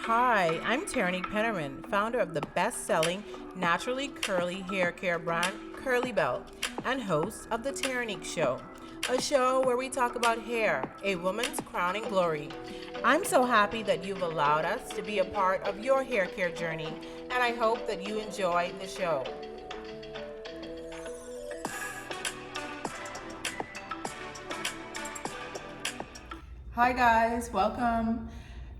Hi, I'm Terrinique Pennerman, founder of the best-selling naturally curly hair care brand Kurlee Belle and host of the Terrinique Show, a show where we talk about hair, a woman's crowning glory. I'm so happy that you've allowed us to be a part of your hair care journey, and I hope that you enjoy the show. Hi guys, welcome.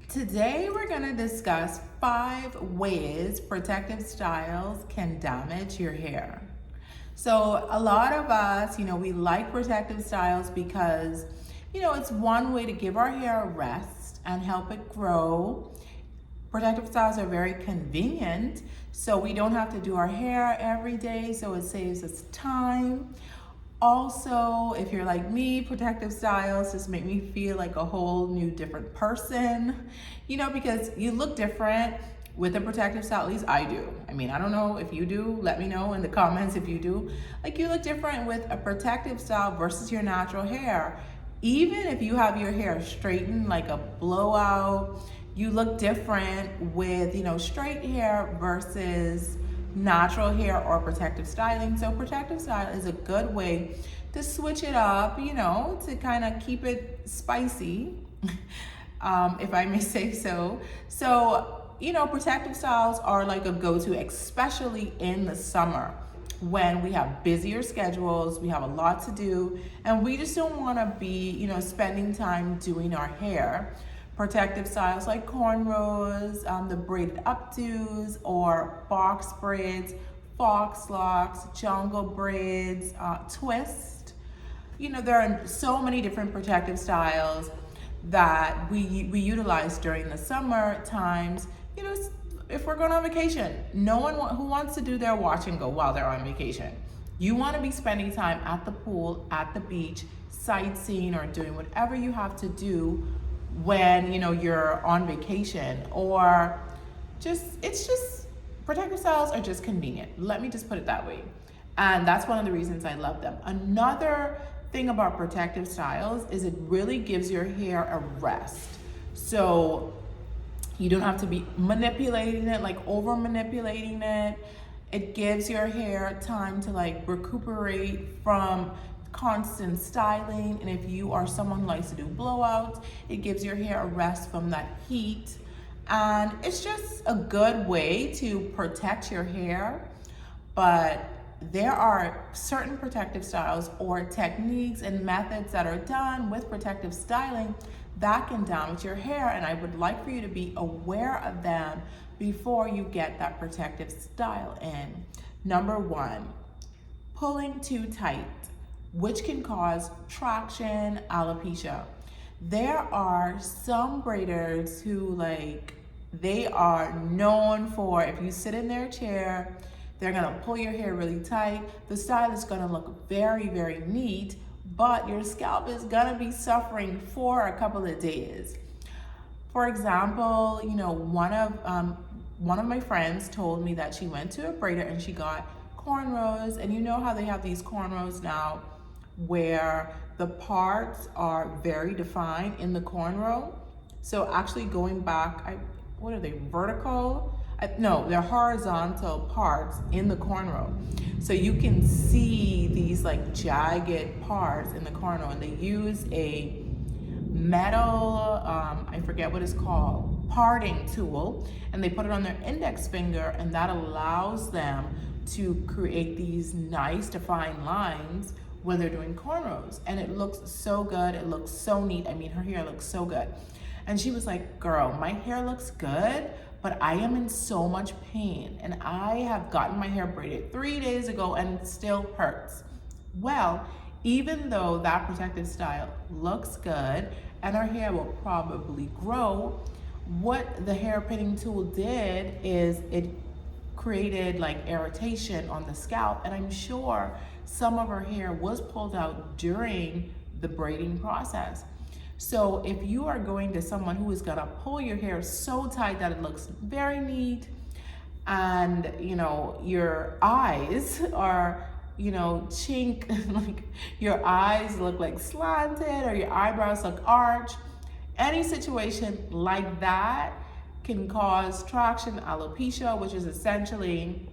Today we're going to discuss 5 ways protective styles can damage your hair. So a lot of us, we like protective styles because, it's one way to give our hair a rest and help it grow. Protective styles are very convenient, so we don't have to do our hair every day, so it saves us time. Also, if you're like me, protective styles just make me feel like a whole new different person, because you look different with a protective style. At least I do. I don't know if you do. Let me know in the comments if you do. Like, you look different with a protective style versus your natural hair. Even if you have your hair straightened like a blowout, you look different with, straight hair versus natural hair or protective styling. So protective style is a good way to switch it up, to kind of keep it spicy, if I may say so. So, protective styles are like a go-to, especially in the summer when we have busier schedules, we have a lot to do, and we just don't want to be, spending time doing our hair. Protective styles like cornrows, the braided updos, or box braids, fox locks, jungle braids, twist. There are so many different protective styles that we utilize during the summer times. If we're going on vacation, no one who wants to do their watch and go while they're on vacation. You want to be spending time at the pool, at the beach, sightseeing, or doing whatever you have to do when you're on vacation, or protective styles are just convenient. Let me just put it that way. And that's one of the reasons I love them. Another thing about protective styles is it really gives your hair a rest. So you don't have to be manipulating it, like over manipulating it. It gives your hair time to recuperate from constant styling. And if you are someone who likes to do blowouts, it gives your hair a rest from that heat. And it's just a good way to protect your hair. But there are certain protective styles or techniques and methods that are done with protective styling that can damage your hair, and I would like for you to be aware of them before you get that protective style in. Number 1, pulling too tight, which can cause traction alopecia. There are some braiders who they are known for, if you sit in their chair, they're gonna pull your hair really tight. The style is gonna look very, very neat, but your scalp is gonna be suffering for a couple of days. For example, one of my friends told me that she went to a braider and she got cornrows, and you know how they have these cornrows now where the parts are very defined in the cornrow. So actually going back, what are they, vertical? No, they're horizontal parts in the cornrow. So you can see these jagged parts in the cornrow, and they use a metal, I forget what it's called, parting tool, and they put it on their index finger, and that allows them to create these nice defined lines when they're doing cornrows. And it looks so good, it looks so neat. Her hair looks so good. And she was like, girl, my hair looks good, but I am in so much pain, and I have gotten my hair braided 3 days ago and it still hurts. Well, even though that protective style looks good and our hair will probably grow, what the hair pinning tool did is it created irritation on the scalp, and I'm sure some of her hair was pulled out during the braiding process. So if you are going to someone who is gonna pull your hair so tight that it looks very neat, and your eyes are chink, your eyes look slanted, or your eyebrows look arched, any situation like that can cause traction alopecia, which is essentially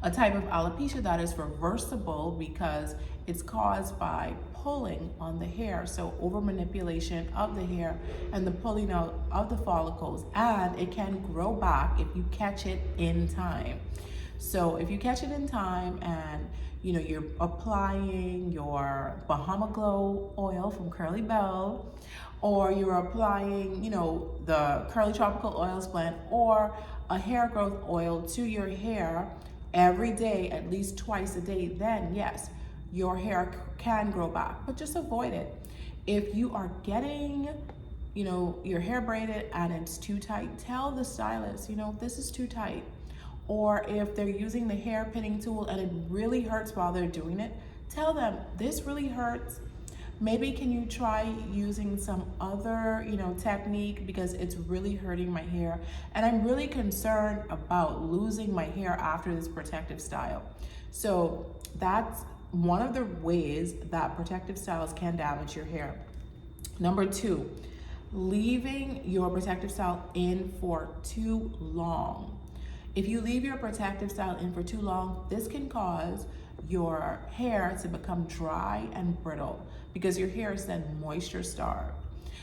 a type of alopecia that is reversible because it's caused by pulling on the hair. So over manipulation of the hair and the pulling out of the follicles, and it can grow back if you catch it in time. So if you catch it in time and you're applying your Bahama Glow oil from Kurlee Belle, or you're applying, the Curly Tropical Oils blend or a hair growth oil to your hair every day, at least twice a day, then yes, your hair can grow back, but just avoid it. If you are getting, your hair braided and it's too tight, tell the stylist, this is too tight. Or if they're using the hair pinning tool and it really hurts while they're doing it, tell them this really hurts. Maybe can you try using some other, technique because it's really hurting my hair. And I'm really concerned about losing my hair after this protective style. So that's one of the ways that protective styles can damage your hair. Number 2, leaving your protective style in for too long. If you leave your protective style in for too long, this can cause your hair to become dry and brittle because your hair is then moisture starved.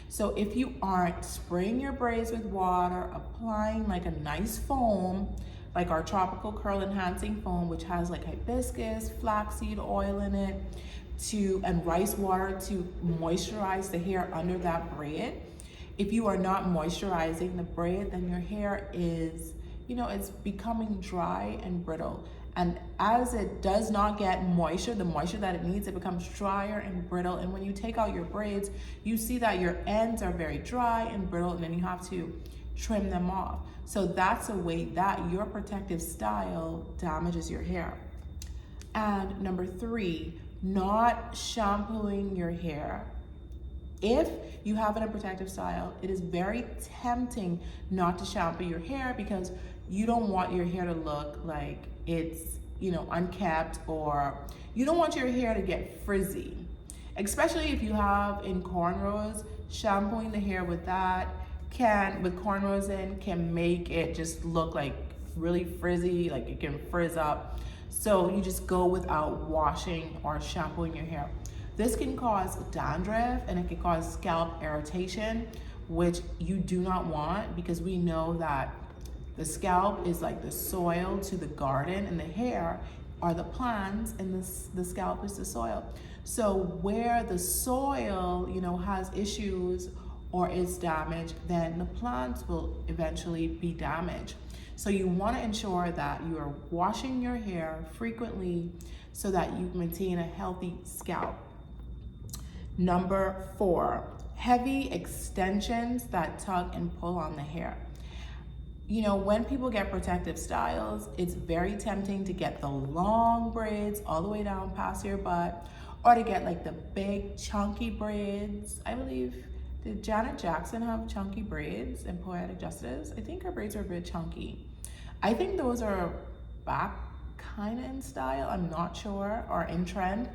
So if you aren't spraying your braids with water, applying like a nice foam, like our tropical curl enhancing foam, which has like hibiscus, flaxseed oil in it, and rice water to moisturize the hair under that braid. If you are not moisturizing the braid, then your hair is it's becoming dry and brittle. And as it does not get moisture, the moisture that it needs, it becomes drier and brittle. And when you take out your braids, you see that your ends are very dry and brittle, and then you have to trim them off. So that's a way that your protective style damages your hair. And number 3, not shampooing your hair. If you have a protective style, it is very tempting not to shampoo your hair because you don't want your hair to look like it's, unkept, or you don't want your hair to get frizzy. Especially if you have in cornrows, shampooing the hair with cornrows in can make it just look like really frizzy, like it can frizz up. So you just go without washing or shampooing your hair. This can cause dandruff and it can cause scalp irritation, which you do not want because we know that the scalp is like the soil to the garden and the hair are the plants and the scalp is the soil. So where the soil, has issues or is damaged, then the plants will eventually be damaged. So you want to ensure that you are washing your hair frequently so that you maintain a healthy scalp. Number 4, heavy extensions that tug and pull on the hair. When people get protective styles, it's very tempting to get the long braids all the way down past your butt, or to get like the big chunky braids. I believe, did Janet Jackson have chunky braids in Poetic Justice? I think her braids are a bit chunky. I think those are back kind of in style, I'm not sure, or in trend.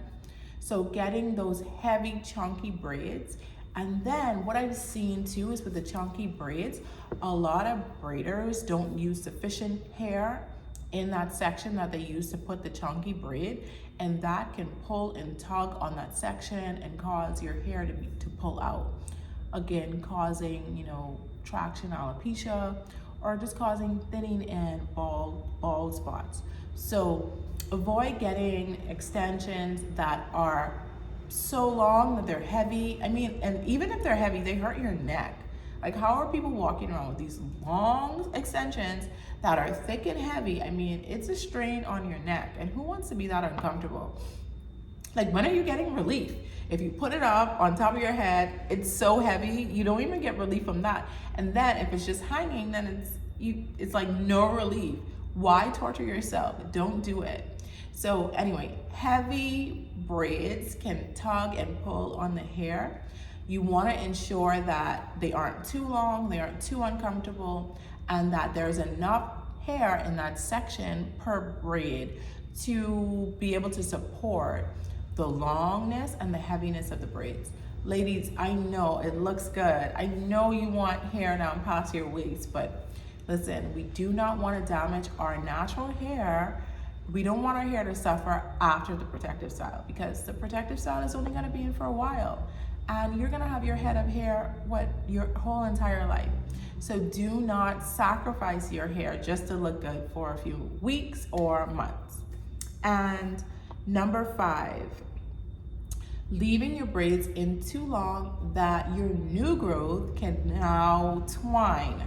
So getting those heavy chunky braids. And then what I've seen too is with the chunky braids, a lot of braiders don't use sufficient hair in that section that they use to put the chunky braid, and that can pull and tug on that section and cause your hair to pull out. Again, causing, traction alopecia, or just causing thinning and bald spots. So avoid getting extensions that are so long that they're heavy. And even if they're heavy, they hurt your neck. Like, how are people walking around with these long extensions that are thick and heavy? It's a strain on your neck, and who wants to be that uncomfortable? Like, when are you getting relief? If you put it up on top of your head, it's so heavy, you don't even get relief from that. And then if it's just hanging, then it's like no relief. Why torture yourself? Don't do it. So anyway, heavy braids can tug and pull on the hair. You want to ensure that they aren't too long, they aren't too uncomfortable, and that there's enough hair in that section per braid to be able to support the longness and the heaviness of the braids. Ladies, I know it looks good. I know you want hair down past your waist, but listen, we do not want to damage our natural hair. We don't want our hair to suffer after the protective style, because the protective style is only going to be in for a while. And you're going to have your head of hair your whole entire life. So do not sacrifice your hair just to look good for a few weeks or months. And number 5, leaving your braids in too long that your new growth can now twine.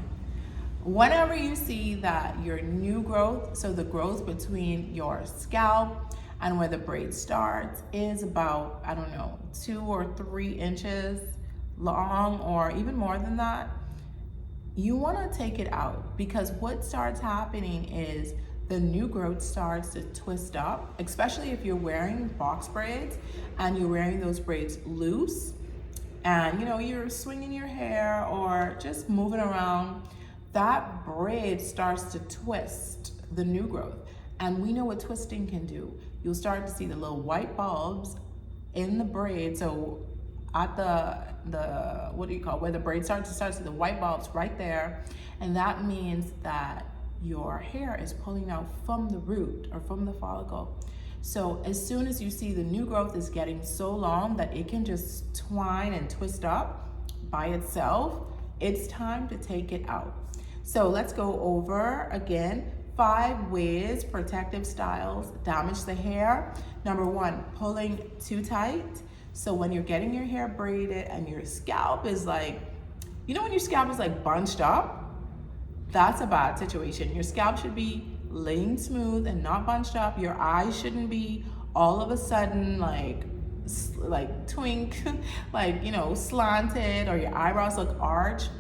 Whenever you see that your new growth, so the growth between your scalp and where the braid starts is about, 2 or 3 inches long, or even more than that, you want to take it out, because what starts happening is the new growth starts to twist up, especially if you're wearing box braids and you're wearing those braids loose and you're swinging your hair or just moving around. That braid starts to twist the new growth. And we know what twisting can do. You'll start to see the little white bulbs in the braid. So at where the braid starts to see the white bulbs right there. And that means that your hair is pulling out from the root or from the follicle. So as soon as you see the new growth is getting so long that it can just twine and twist up by itself, it's time to take it out. So let's go over again 5 ways protective styles damage the hair. Number 1, pulling too tight. So when you're getting your hair braided and your scalp is when your scalp is bunched up, that's a bad situation. Your scalp should be laying smooth and not bunched up. Your eyes shouldn't be all of a sudden twink, slanted, or your eyebrows look arched.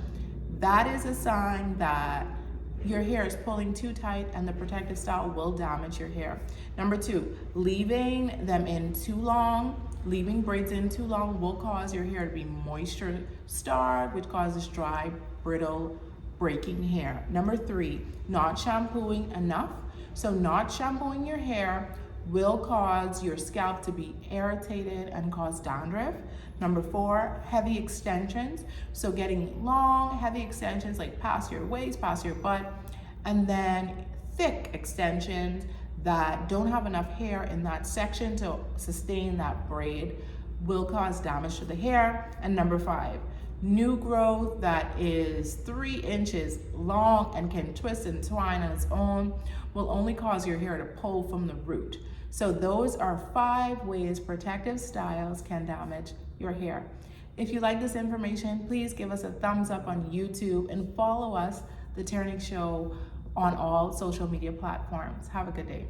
That is a sign that your hair is pulling too tight and the protective style will damage your hair. Number 2, leaving them in too long. Leaving braids in too long will cause your hair to be moisture starved, which causes dry, brittle, breaking hair. Number 3, not shampooing enough. So not shampooing your hair will cause your scalp to be irritated and cause dandruff. Number 4, heavy extensions. So getting long, heavy extensions past your waist, past your butt, and then thick extensions that don't have enough hair in that section to sustain that braid will cause damage to the hair. And number 5, new growth that is 3 inches long and can twist and twine on its own will only cause your hair to pull from the root. So those are 5 ways protective styles can damage your hair. If you like this information, please give us a thumbs up on YouTube and follow us, The Terrinique Show, on all social media platforms. Have a good day.